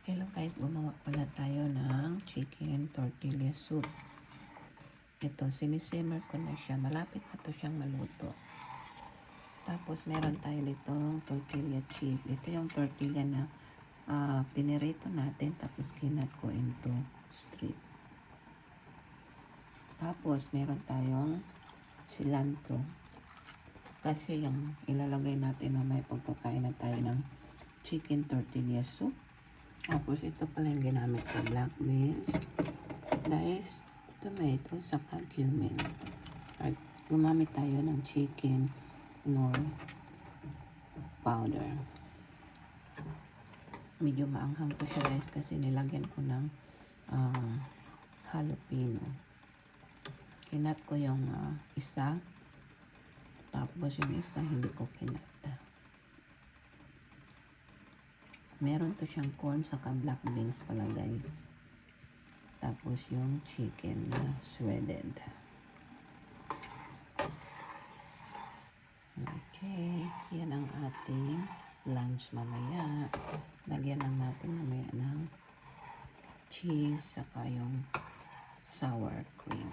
Hello guys, gumawa pala tayo ng chicken tortilla soup. Ito, sinisimmer ko na siya. Malapit na to siyang maluto. Tapos meron tayo ditong tortilla chip. Ito yung tortilla na pinirito natin tapos kinat ko into strip. Tapos meron tayong cilantro. Kasi yung ilalagay natin na may pagkakain na tayo ng chicken tortilla soup. Tapos ito pala yung ginamit ko, black beans, diced tomato, saka cumin. At gumamit tayo ng chicken nor powder. Medyo maanghang ko siya guys kasi nilagyan ko ng jalapeno. Kinat ko yung isa, tapos yung isa hindi ko kinat. Meron to siyang corn saka black beans pala guys. Tapos yung chicken na shredded. Okay, yan ang ating lunch mamaya. Lagyan lang natin mamaya ng cheese saka yung sour cream.